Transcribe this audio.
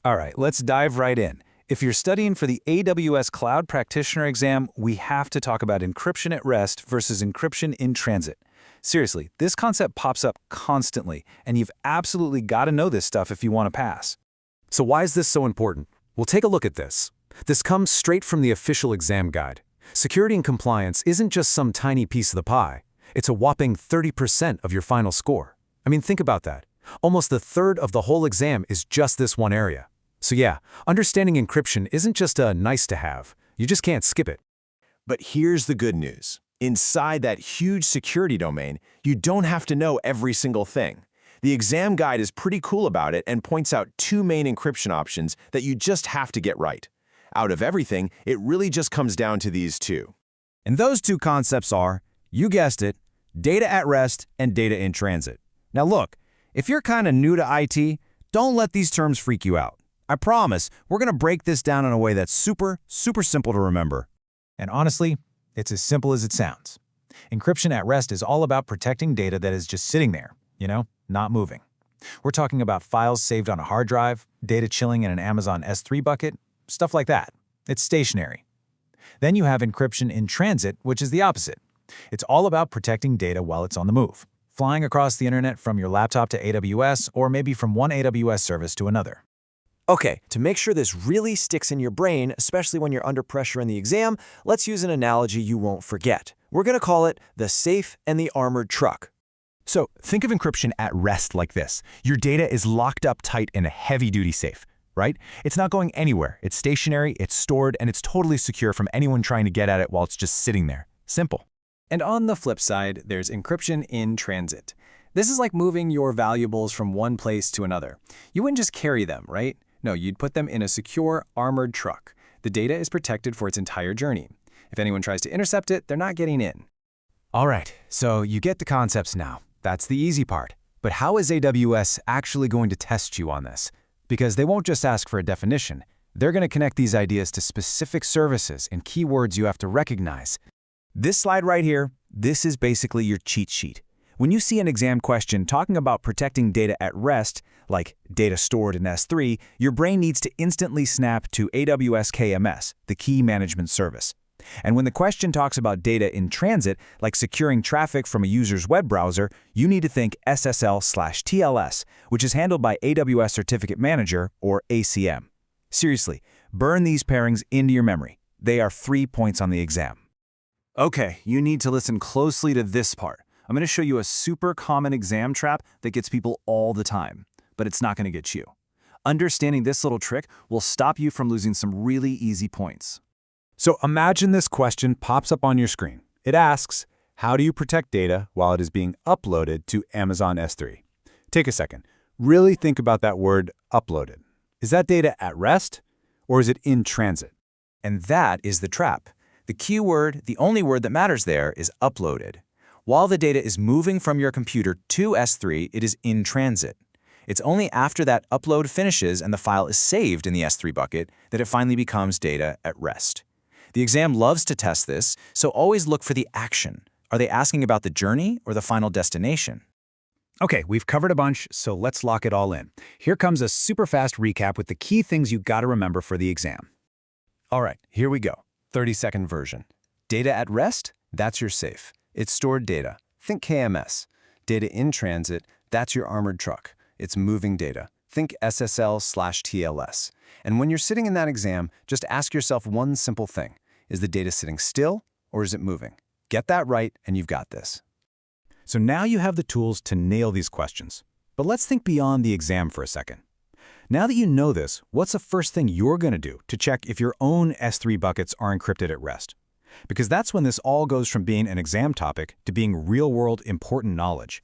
All right, let's dive right in. If you're studying for the AWS Cloud Practitioner exam, we have to talk about encryption at rest versus encryption in transit. Seriously, this concept pops up constantly, and you've absolutely got to know this stuff if you want to pass. So why is this so important? Well, take a look at this. This comes straight from the official exam guide. Security and compliance isn't just some tiny piece of the pie. It's a whopping 30% of your final score. I mean, think about that. Almost a third of the whole exam is just this one area. So yeah, understanding encryption isn't just a nice to have. You just can't skip it. But here's the good news. Inside that huge security domain, you don't have to know every single thing. The exam guide is pretty cool about it and points out two main encryption options that you just have to get right. Out of everything, it really just comes down to these two. And those two concepts are, you guessed it, data at rest and data in transit. Now look, if you're kind of new to IT, don't let these terms freak you out. I promise, we're going to break this down in a way that's super simple to remember. And honestly, it's as simple as it sounds. Encryption at rest is all about protecting data that is just sitting there, not moving. We're talking about files saved on a hard drive, data chilling in an Amazon S3 bucket, stuff like that. It's stationary. Then you have encryption in transit, which is the opposite. It's all about protecting data while it's on the move, flying across the internet from your laptop to AWS or maybe from one AWS service to another. Okay, to make sure this really sticks in your brain, especially when you're under pressure in the exam, let's use an analogy you won't forget. We're going to call it the safe and the armored truck. So think of encryption at rest like this. Your data is locked up tight in a heavy-duty safe, right? It's not going anywhere. It's stationary, it's stored, and it's totally secure from anyone trying to get at it while it's just sitting there. Simple. And on the flip side, there's encryption in transit. This is like moving your valuables from one place to another. You wouldn't just carry them, right? No, you'd put them in a secure, armored truck. The data is protected for its entire journey. If anyone tries to intercept it, they're not getting in. All right, so you get the concepts now. That's the easy part. But how is AWS actually going to test you on this? Because they won't just ask for a definition. They're going to connect these ideas to specific services and keywords you have to recognize. This slide right here, this is basically your cheat sheet. When you see an exam question talking about protecting data at rest, like data stored in S3, your brain needs to instantly snap to AWS KMS, the key management service. And when the question talks about data in transit, like securing traffic from a user's web browser, you need to think SSL/TLS, which is handled by AWS Certificate Manager, or ACM. Seriously, burn these pairings into your memory. They are 3 points on the exam. Okay, you need to listen closely to this part. I'm going to show you a super common exam trap that gets people all the time, but it's not going to get you. Understanding this little trick will stop you from losing some really easy points. So imagine this question pops up on your screen. It asks, how do you protect data while it is being uploaded to Amazon S3? Take a second. Really think about that word uploaded. Is that data at rest or is it in transit? And that is the trap. The key word, the only word that matters there, is uploaded. While the data is moving from your computer to S3, it is in transit. It's only after that upload finishes and the file is saved in the S3 bucket that it finally becomes data at rest. The exam loves to test this, so always look for the action. Are they asking about the journey or the final destination? Okay, we've covered a bunch, so let's lock it all in. Here comes a super fast recap with the key things you gotta remember for the exam. All right, here we go. 30-second version. Data at rest? That's your safe. It's stored data. Think KMS. Data in transit, that's your armored truck. It's moving data. Think SSL/TLS. And when you're sitting in that exam, just ask yourself one simple thing. Is the data sitting still or is it moving? Get that right and you've got this. So now you have the tools to nail these questions. But let's think beyond the exam for a second. Now that you know this, what's the first thing you're going to do to check if your own S3 buckets are encrypted at rest? Because that's when this all goes from being an exam topic to being real-world important knowledge.